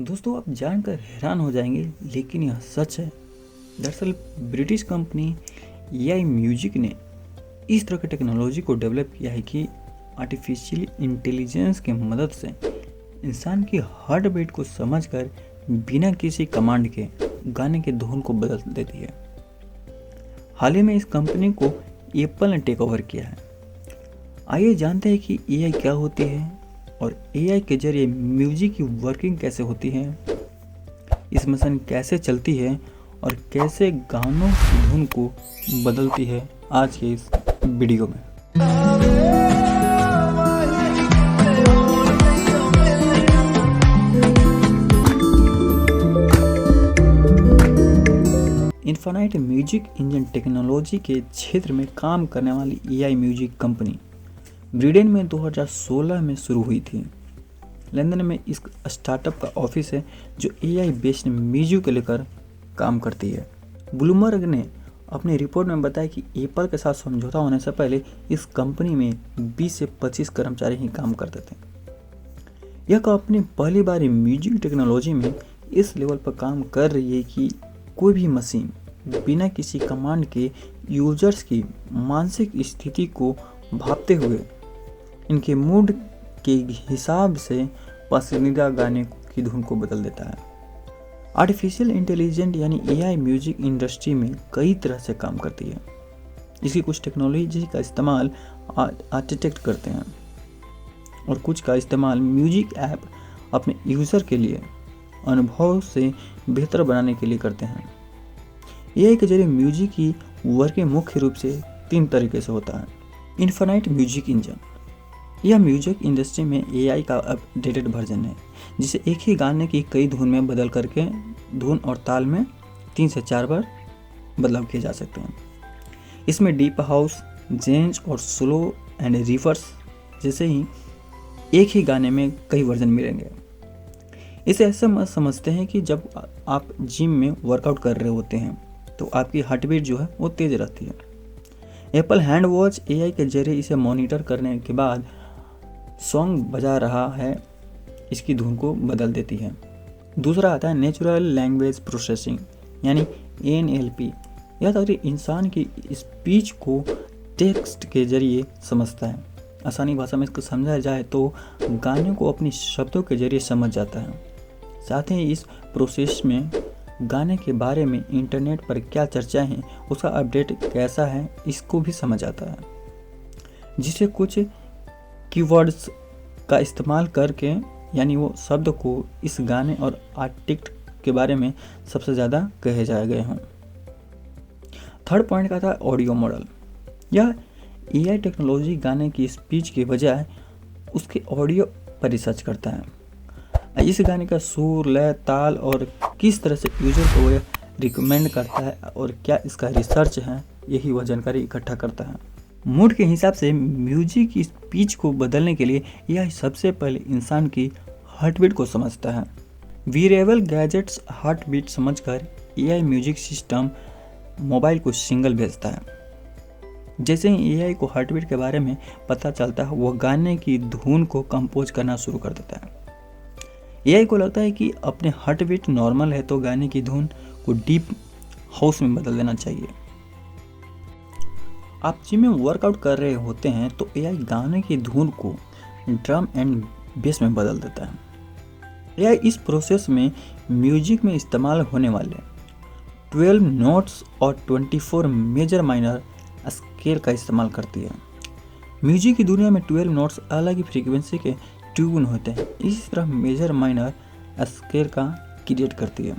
दोस्तों, आप जानकर हैरान हो जाएंगे, लेकिन यह सच है। दरअसल ब्रिटिश कंपनी एआई म्यूजिक ने इस तरह की टेक्नोलॉजी को डेवलप किया है कि आर्टिफिशियल इंटेलिजेंस की मदद से इंसान की हार्ट बीट को समझकर बिना किसी कमांड के गाने के धुन को बदल देती है। हाल ही में इस कंपनी को एप्पल ने टेक ओवर किया है। आइए जानते हैं कि एआई क्या होती है और एआई के जरिए म्यूजिक की वर्किंग कैसे होती है, इस मशीन कैसे चलती है और कैसे गानों की धुन को बदलती है। आज के इस वीडियो में इन्फिनाइट म्यूजिक इंजन टेक्नोलॉजी के क्षेत्र में काम करने वाली एआई म्यूजिक कंपनी ब्रिटेन में 2016 में शुरू हुई थी। लंदन में इस स्टार्टअप का ऑफिस है जो एआई बेस्ड म्यूजिक को लेकर काम करती है। ब्लूमबर्ग ने अपनी रिपोर्ट में बताया कि एप्पल के साथ समझौता होने से पहले इस कंपनी में 20 से 25 कर्मचारी ही काम करते थे। यह कंपनी पहली बार म्यूजिक टेक्नोलॉजी में इस लेवल पर काम कर रही है कि कोई भी मशीन बिना किसी कमांड के यूजर्स की मानसिक स्थिति को भापते हुए इनके मूड के हिसाब से पसंदीदा गाने की धुन को बदल देता है। आर्टिफिशियल इंटेलिजेंट यानी एआई म्यूजिक इंडस्ट्री में कई तरह से काम करती है। इसकी कुछ टेक्नोलॉजी का इस्तेमाल आर्किटेक्ट करते हैं और कुछ का इस्तेमाल म्यूजिक ऐप अपने यूज़र के लिए अनुभव से बेहतर बनाने के लिए करते हैं। एआई के जरिए म्यूजिक की वर्किंग मुख्य रूप से 3 तरीके से होता है। इन्फिनाइट म्यूजिक इंजन, यह म्यूजिक इंडस्ट्री में एआई का अपडेटेड वर्जन है जिसे एक ही गाने की कई धुन में बदल करके धुन और ताल में 3 से 4 बार बदलाव किए जा सकते हैं। इसमें डीप हाउस, जेंज और स्लो एंड रिवर्स जैसे ही एक ही गाने में कई वर्जन मिलेंगे। इसे ऐसे समझते हैं कि जब आप जिम में वर्कआउट कर रहे होते हैं तो आपकी हार्ट बीट जो है वो तेज रहती है। एप्पल हैंड वॉच एआई के जरिए इसे मॉनिटर करने के बाद सॉन्ग बजा रहा है इसकी धुन को बदल देती है। दूसरा आता है नेचुरल लैंग्वेज प्रोसेसिंग यानी एनएलपी। यह तकनीक इंसान की स्पीच को टेक्स्ट के जरिए समझता है। आसानी भाषा में इसको समझा जाए तो गाने को अपनी शब्दों के जरिए समझ जाता है। साथ ही इस प्रोसेस में गाने के बारे में इंटरनेट पर क्या चर्चा है, उसका अपडेट कैसा है, इसको भी समझ आता है, जिसे कुछ कीवर्ड्स का इस्तेमाल करके यानी वो शब्द को इस गाने और आर्टिस्ट के बारे में सबसे ज़्यादा कहे जाए गए हों। थर्ड पॉइंट का था ऑडियो मॉडल। यह एआई टेक्नोलॉजी गाने की स्पीच के बजाय उसके ऑडियो पर रिसर्च करता है। इस गाने का सुर, लय, ताल और किस तरह से यूजर को यह रिकमेंड करता है और क्या इसका रिसर्च है, यही वह जानकारी इकट्ठा करता है। मूड के हिसाब से म्यूजिक की स्पीच को बदलने के लिए यह सबसे पहले इंसान की हार्ट बीट को समझता है। वीरेबल गैजेट्स हार्ट बीट समझकर एआई म्यूजिक सिस्टम मोबाइल को सिग्नल भेजता है। जैसे ही एआई को हार्ट बीट के बारे में पता चलता है, वह गाने की धुन को कंपोज करना शुरू कर देता है। एआई को लगता है कि अपने हार्ट बीट नॉर्मल है तो गाने की धुन को डीप हाउस में बदल देना चाहिए। आप जिम में वर्कआउट कर रहे होते हैं तो एआई गाने की धुन को ड्रम एंड बेस में बदल देता है। एआई इस प्रोसेस में म्यूजिक में इस्तेमाल होने वाले 12 नोट्स और 24 मेजर माइनर स्केल का इस्तेमाल करती है। म्यूजिक की दुनिया में 12 नोट्स अलग ही फ्रीक्वेंसी के ट्यून होते हैं, इसी तरह मेजर माइनर स्केल का क्रिएट करती है।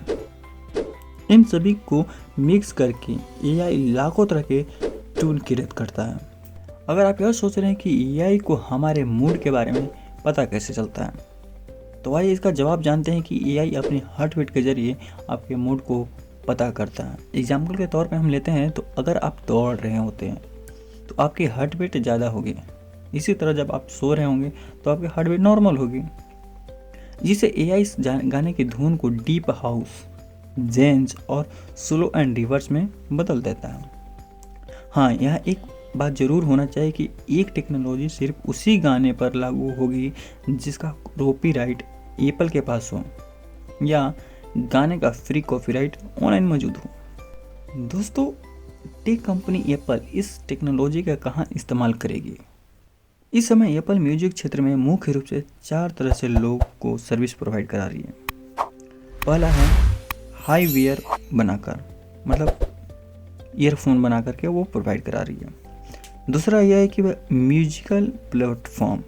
इन सभी को मिक्स करके एआई लाखों तरह के ट्यून क्रिएट करता है। अगर आप यह सोच रहे हैं कि एआई को हमारे मूड के बारे में पता कैसे चलता है, तो आइए इसका जवाब जानते हैं कि एआई अपनी हार्ट बीट के जरिए आपके मूड को पता करता है। एग्जाम्पल के तौर पे हम लेते हैं तो अगर आप दौड़ रहे होते हैं तो आपकी हार्ट बीट ज़्यादा होगी। इसी तरह जब आप सो रहे होंगे तो आपकी हार्ट बीट नॉर्मल होगी, जिससे एआई गाने की धुन को डीप हाउस, जेंज और स्लो एंड रिवर्स में बदल देता है। हाँ, यह एक बात जरूर होना चाहिए कि एक टेक्नोलॉजी सिर्फ उसी गाने पर लागू होगी जिसका कॉपीराइट एप्पल के पास हो। या गाने का फ्री कॉपीराइट ऑनलाइन मौजूद हो। दोस्तों, टेक कंपनी एप्पल इस टेक्नोलॉजी का कहाँ इस्तेमाल करेगी? इस समय एप्पल म्यूजिक क्षेत्र में मुख्य रूप से 4 तरह से लोगों को सर्विस प्रोवाइड करा रही है। पहला है हाईवेयर बनाकर, मतलब ईयरफोन बना करके वो प्रोवाइड करा रही है। दूसरा यह है कि वह म्यूजिकल प्लेटफॉर्म,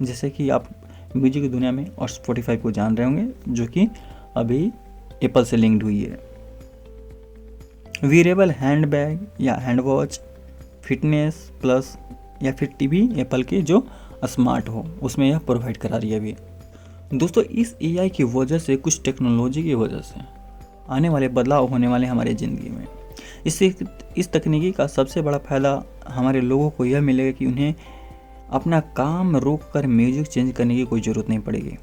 जैसे कि आप म्यूजिक की दुनिया में और स्पॉटिफाई को जान रहे होंगे, जो कि अभी एप्पल से लिंक्ड हुई है। वीरेबल हैंड बैग या हैंड वॉच, फिटनेस प्लस या फिर टीवी एप्पल की जो स्मार्ट हो, उसमें यह प्रोवाइड करा रही है अभी। दोस्तों, इस एआई की वजह से, कुछ टेक्नोलॉजी की वजह से आने वाले बदलाव होने वाले हमारी ज़िंदगी में। इस तकनीकी का सबसे बड़ा फ़ायदा हमारे लोगों को यह मिलेगा कि उन्हें अपना काम रोक कर म्यूजिक चेंज करने की कोई ज़रूरत नहीं पड़ेगी।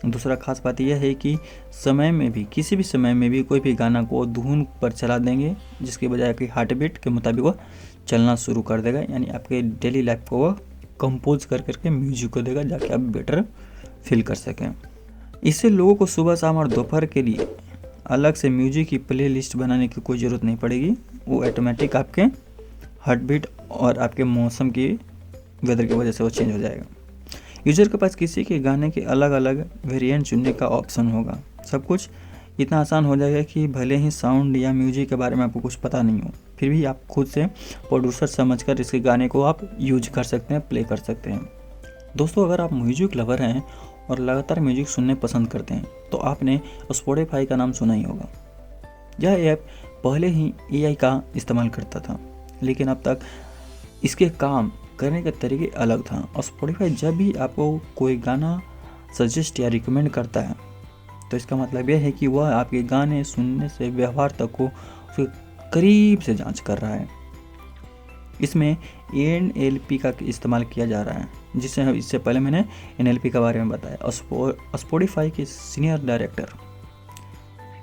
दूसरा खास बात यह है कि समय में भी, किसी भी समय में भी कोई भी गाना को धुन पर चला देंगे, जिसकी बजाय आपकी हार्ट बीट के मुताबिक वह चलना शुरू कर देगा, यानी आपके डेली लाइफ को वह कंपोज कर करके म्यूजिक को देगा, जाके आप बेटर फील कर सकें। इससे लोगों को सुबह शाम और दोपहर के लिए अलग से म्यूजिक की प्ले लिस्ट बनाने की कोई ज़रूरत नहीं पड़ेगी। वो ऑटोमेटिक आपके हार्ट बीट और आपके मौसम की वेदर की वजह से वो चेंज हो जाएगा। यूजर के पास किसी के गाने के अलग अलग वेरिएंट चुनने का ऑप्शन होगा। सब कुछ इतना आसान हो जाएगा कि भले ही साउंड या म्यूजिक के बारे में आपको कुछ पता नहीं हो, फिर भी आप खुद से प्रोड्यूसर समझकर इसके गाने को आप यूज कर सकते हैं, प्ले कर सकते हैं। दोस्तों, अगर आप म्यूजिक लवर हैं और लगातार म्यूजिक सुनने पसंद करते हैं तो आपने स्पॉटिफाई का नाम सुना ही होगा। यह ऐप पहले ही एआई का इस्तेमाल करता था, लेकिन अब तक इसके काम करने के तरीके अलग था। और स्पॉटिफाई जब भी आपको कोई गाना सजेस्ट या रिकमेंड करता है तो इसका मतलब यह है कि वह आपके गाने सुनने से व्यवहार तक को उसके करीब से जांच कर रहा है। इसमें NLP का इस्तेमाल किया जा रहा है, जिसे इससे पहले मैंने NLP के बारे में बताया। स्पॉटिफाई के सीनियर डायरेक्टर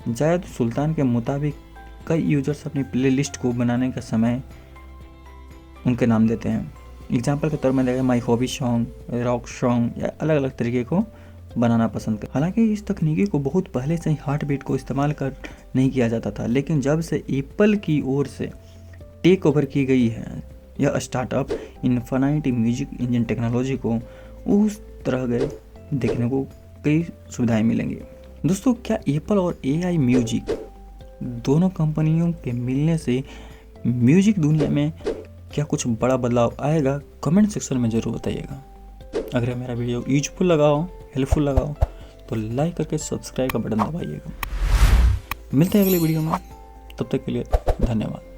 जायद सुल्तान के मुताबिक कई यूजर्स अपनी प्ले लिस्ट को बनाने का समय उनके नाम देते हैं। एग्जाम्पल के तौर में देखा my hobby song, rock song या अलग अलग तरीके को बनाना पसंद कर। हालांकि इस तकनीकी को बहुत पहले से ही हार्ट बीट को इस्तेमाल कर नहीं किया जाता था, लेकिन जब से एप्पल की ओर से टेक ओवर की गई है यह startup infinity music engine technology को, उस तरह के देखने को कई सुविधाएं मिलेंगी। दोस्तों, क्या एप्पल और एआई म्यूजिक दोनों कंपनियों के मिलने से म्यूजिक दुनिया में क्या कुछ बड़ा बदलाव आएगा? कमेंट सेक्शन में ज़रूर बताइएगा। अगर मेरा वीडियो यूजफुल लगा हो, हेल्पफुल लगा हो तो लाइक करके सब्सक्राइब का बटन दबाइएगा। मिलते हैं अगले वीडियो में, तब तक के लिए धन्यवाद।